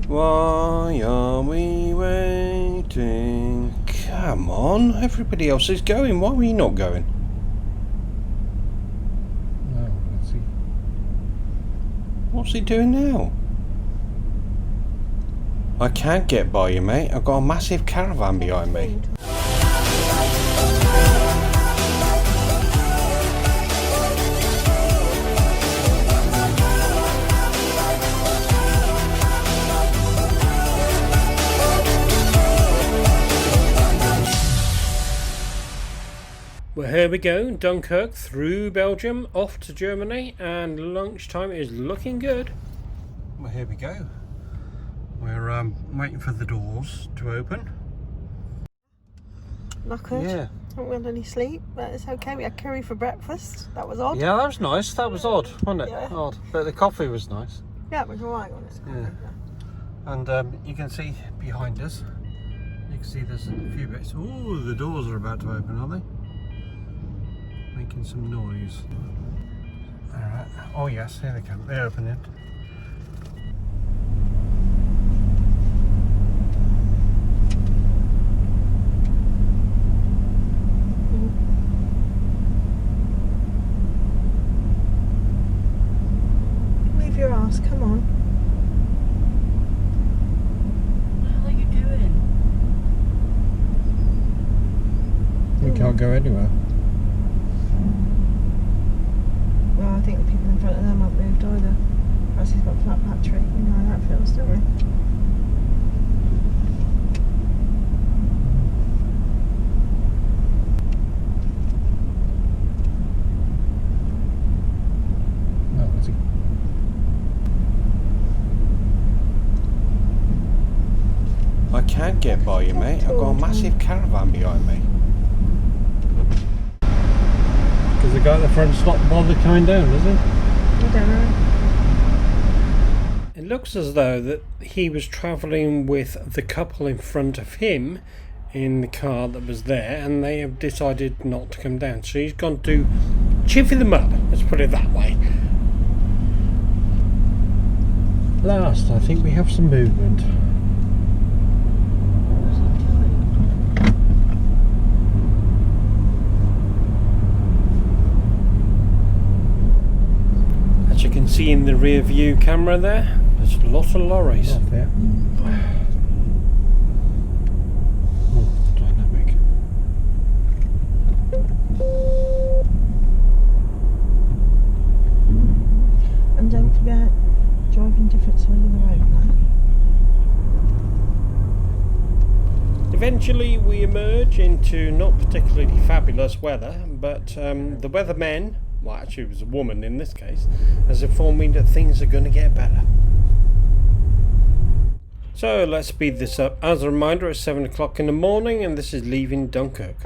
Why are we waiting? Come on, everybody else is going. Why are we not going? No, let's see. What's he doing now? I can't get by you, mate. I've got a massive caravan behind me. Well, here we go, Dunkirk through Belgium, off to Germany, and lunchtime is looking good. Well, here we go. We're waiting for the doors to open. Knackered. Yeah. Haven't had any sleep, but it's okay. We had curry for breakfast. That was odd. Yeah, that was nice. That was odd, wasn't it? Yeah. Odd. But the coffee was nice. Yeah, it was alright on it. Yeah. And you can see behind us, you can see there's a few bits. Ooh, the doors are about to open, aren't they? Making some noise. Alright. Oh yes, here they come. They're opening. Move your ass, come on. What the hell are you doing? We can't go anywhere. Well, I think the people in front of them haven't moved either. Perhaps he's got a flat battery. You know how that feels, don't we? No, let's see. I can't get by you, mate. I've got a massive caravan behind me. Because the guy at the front's not bothered coming down, is he? I don't know. It looks as though that he was travelling with the couple in front of him in the car that was there, and they have decided not to come down. So he's gone to chivvy them up, let's put it that way. Last, I think we have some movement. As you can see in the rear view camera there, there's a lot of lorries. Not there. Oh, dynamic. And don't forget, driving different side of the road now. Eventually we emerge into not particularly fabulous weather, but the weathermen, well actually it was a woman in this case, has informed me that things are going to get better. So let's speed this up. As a reminder, it's 7 o'clock in the morning and this is leaving Dunkirk.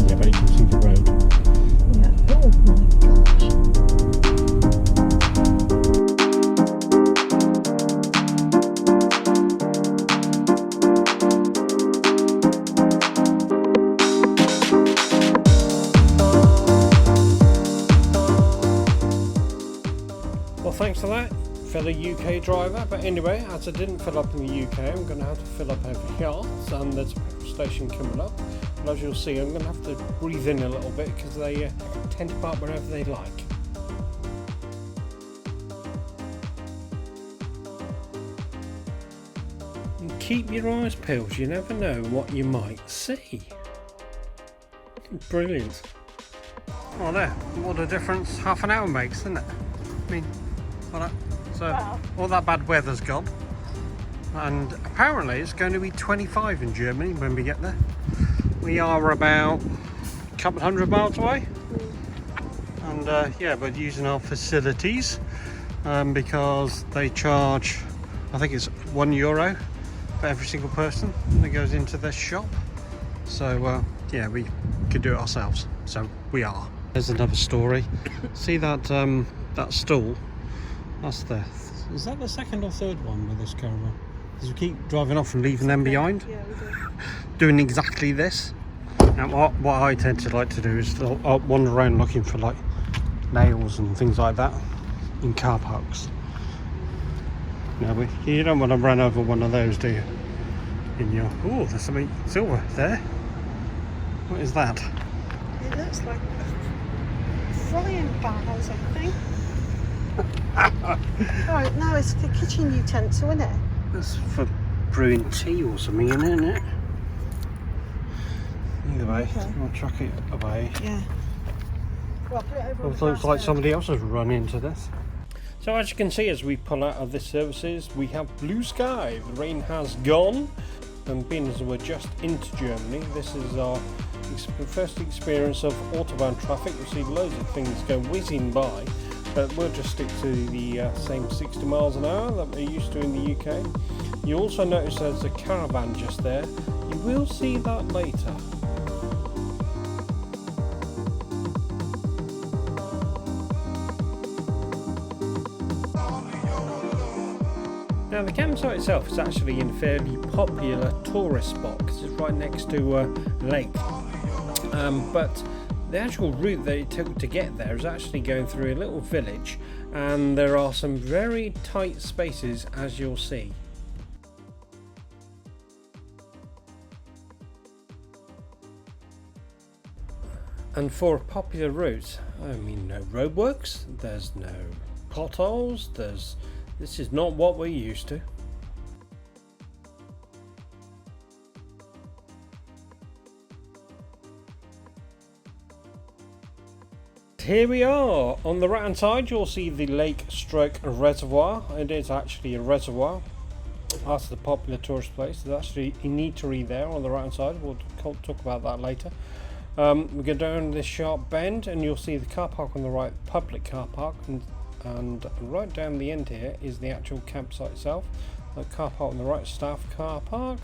Yeah, but you can see the road. Yeah. Oh my gosh. Well, thanks for that, fellow UK driver. But anyway, as I didn't fill up in the UK, I'm going to have to fill up over here. And there's a petrol station coming up. But as you'll see, I'm going to have to breathe in a little bit because they tend to park wherever they like. And keep your eyes peeled. You never know what you might see. Brilliant. Well, there. What a difference half an hour makes, isn't it? I mean, well, so Wow. all that bad weather's gone, and apparently it's going to be 25 in Germany when we get there. We are about a couple hundred miles away, and yeah, but using our facilities because they charge, I think it's €1 for every single person that goes into this shop. So yeah, we could do it ourselves. So we are. There's another story. See that that stall? That's the. Is that the second or third one with this caravan? Because we keep driving off and leaving them behind, Yeah, we do. doing exactly this. And what I tend to like to do is wander around looking for like nails and things like that in car parks. You don't want to run over one of those, do you? In your there's something silver there. What is that? It looks like frying bars, I think. Oh no, it's the kitchen utensil, isn't it? That's for brewing tea or something, isn't it? Either way, Okay. I'll chuck it away. Yeah. Well, put it over. It looks like somebody else has run into this. So as you can see, as we pull out of this services, we have blue sky. The rain has gone, and being as we're just into Germany, this is our first experience of autobahn traffic. You'll see loads of things go whizzing by, but we'll just stick to the same 60 miles an hour that we're used to in the UK. You also notice there's a caravan just there. You will see that later. Now the campsite itself is actually in a fairly popular tourist spot because it's right next to a lake. But the actual route that it took to get there is actually going through a little village, and there are some very tight spaces, as you'll see. And for a popular route, I mean, no roadworks, there's no potholes, this is not what we're used to. Here we are. On the right hand side you'll see the lake stroke reservoir. It is actually a reservoir. That's the popular tourist place. There's actually a metre there on the right hand side. We'll talk about that later. We go down this sharp bend and you'll see the car park on the right, public car park, and right down the end here is the actual campsite itself. The car park on the right, staff car park,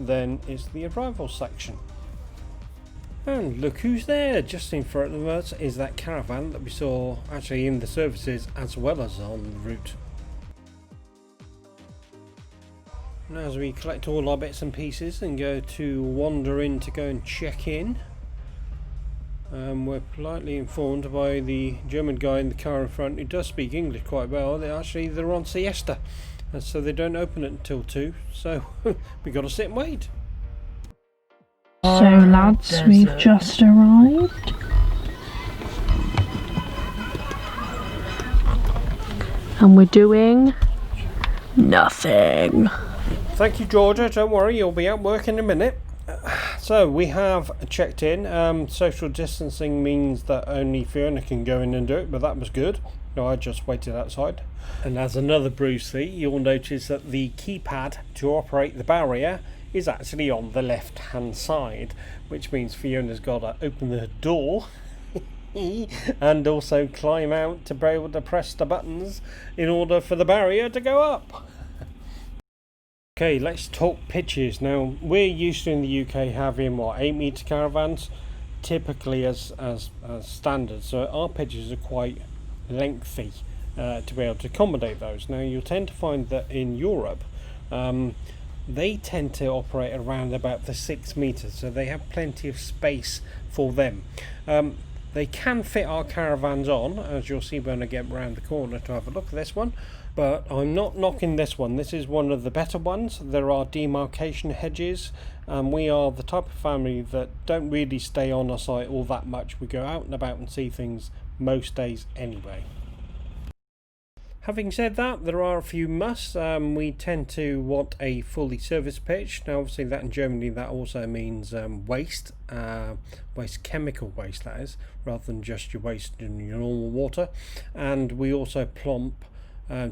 then is the arrival section. And look who's there, just in front of us is that caravan that we saw actually in the services as well as on the route. And as we collect all our bits and pieces and go to wander in to go and check in, we're politely informed by the German guy in the car in front who does speak English quite well. They're on siesta, and so they don't open it until 2, so we got to sit and wait. So lads, we've just arrived. And we're doing nothing. Thank you, Georgia, don't worry, you'll be at work in a minute. So we have checked in. Social distancing means that only Fiona can go in and do it, but that was good. No, I just waited outside. And as another Brucey, you'll notice that the keypad to operate the barrier is actually on the left hand side, which means Fiona's got to open the door and also climb out to be able to press the buttons in order for the barrier to go up. Okay, let's talk pitches. Now, we're used to in the UK having 8 metre caravans typically as standard, so our pitches are quite lengthy to be able to accommodate those. Now, you'll tend to find that in Europe they tend to operate around about the 6 metres, so they have plenty of space for them. They can fit our caravans on, as you'll see when I get round the corner to have a look at this one, but I'm not knocking this one. This is one of the better ones. There are demarcation hedges, and we are the type of family that don't really stay on a site all that much. We go out and about and see things most days anyway. Having said that, there are a few musts. We tend to want a fully serviced pitch. Now obviously that in Germany that also means waste chemical waste, that is, rather than just your waste in your normal water. And we also plump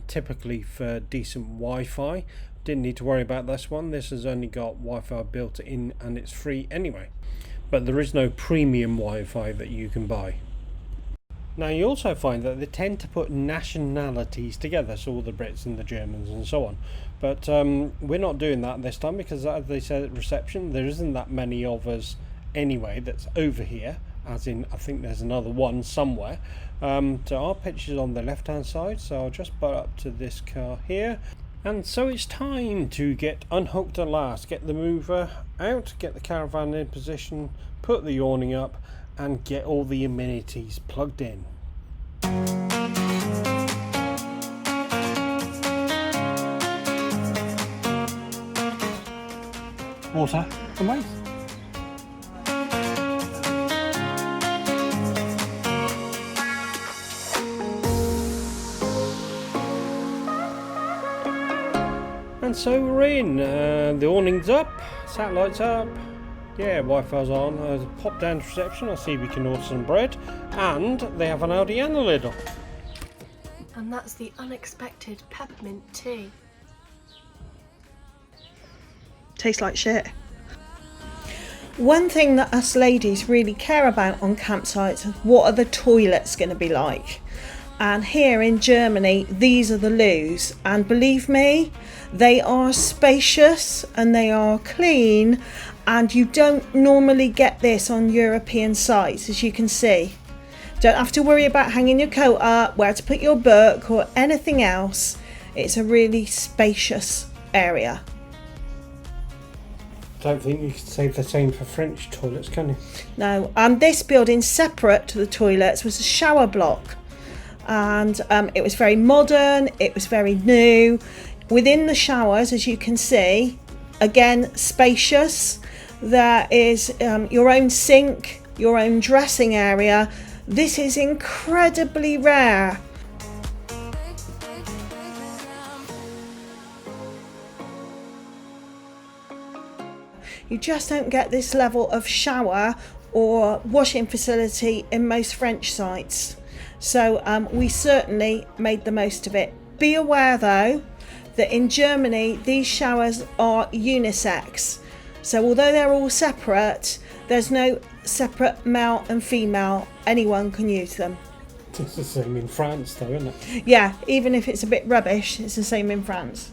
typically for decent Wi-Fi. Didn't need to worry about this one. This has only got Wi-Fi built in and it's free anyway. But there is no premium Wi-Fi that you can buy. Now you also find that they tend to put nationalities together, so all the Brits and the Germans and so on. But we're not doing that this time because, as they said at reception, there isn't that many of us anyway that's over here, as in I think there's another one somewhere. So our pitch is on the left hand side, so I'll just butt up to this car here. And so it's time to get unhooked at last. Get the mover out, get the caravan in position, put the awning up, and get all the amenities plugged in. Water and waste. And so we're in. The awning's up, satellite's up. Yeah, Wi-Fi's on. Pop down to reception. I'll see if we can order some bread. And they have an Aldi and a Lidl. And that's the unexpected peppermint tea. Tastes like shit. One thing that us ladies really care about on campsites is what are the toilets going to be like. And here in Germany, these are the loos. And believe me, they are spacious and they are clean. And you don't normally get this on European sites, as you can see. Don't have to worry about hanging your coat up, where to put your book or anything else. It's a really spacious area. Don't think you could say the same for French toilets, can you? No, and this building separate to the toilets was a shower block. And it was very modern, it was very new. Within the showers, as you can see, again, spacious. There is your own sink, your own dressing area. This is incredibly rare. You just don't get this level of shower or washing facility in most French sites. So we certainly made the most of it. Be aware though that in Germany these showers are unisex. So although they're all separate, there's no separate male and female. Anyone can use them. It's the same in France though, isn't it? Yeah, even if it's a bit rubbish, it's the same in France.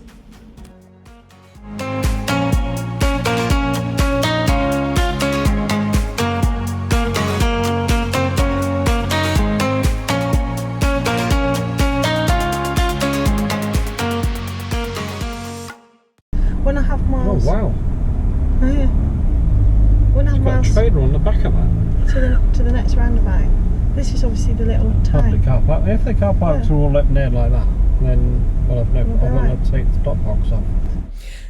When I have miles. Oh wow. Oh yeah. When I have You've got a miles trailer on the back of that. to the next roundabout. This is obviously the little Public town. car park. If the car parks Yeah. are all up there like that, then well, I've never. We'll be I want right. to take the stop box off.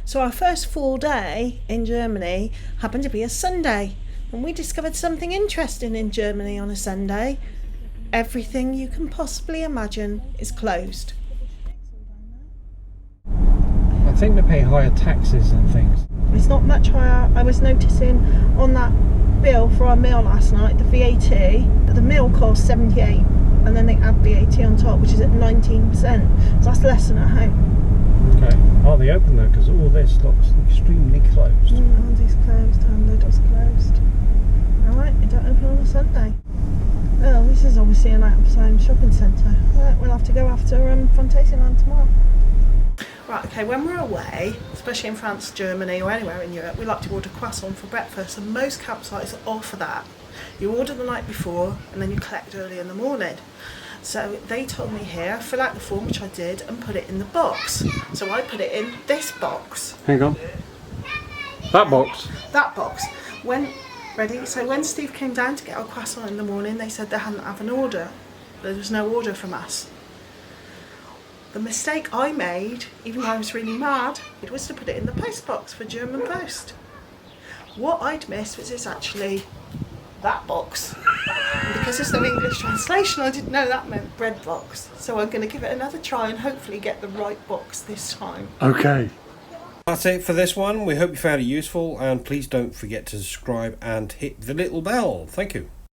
So our first full day in Germany happened to be a Sunday, and we discovered something interesting in Germany on a Sunday. Everything you can possibly imagine is closed. I think they pay higher taxes and things. It's not much higher. I was noticing on that bill for our meal last night, the VAT, the meal cost 78, and then they add VAT on top, which is at 19%. So that's less than at home. Okay. Are they open though? Because all this looks extremely closed. Aldi's closed and Lidl's closed. Alright, it don't open on a Sunday. Well, this is obviously an outside shopping centre. Right, we'll have to go after Phantasialand tomorrow. Right, okay, when we're away, especially in France, Germany or anywhere in Europe, we like to order croissant for breakfast, and most campsites offer that. You order the night before and then you collect early in the morning. So they told me here, fill out the form, which I did, and put it in the box. So I put it in this box. Hang on. That box. That box. Ready? So when Steve came down to get our croissant in the morning, they said they hadn't have an order. There was no order from us. The mistake I made, even though I was really mad, it was to put it in the post box for German post. What I'd missed was it's actually that box. And because there's no English translation, I didn't know that meant bread box. So I'm going to give it another try and hopefully get the right box this time. Okay. That's it for this one. We hope you found it useful, and please don't forget to subscribe and hit the little bell. Thank you.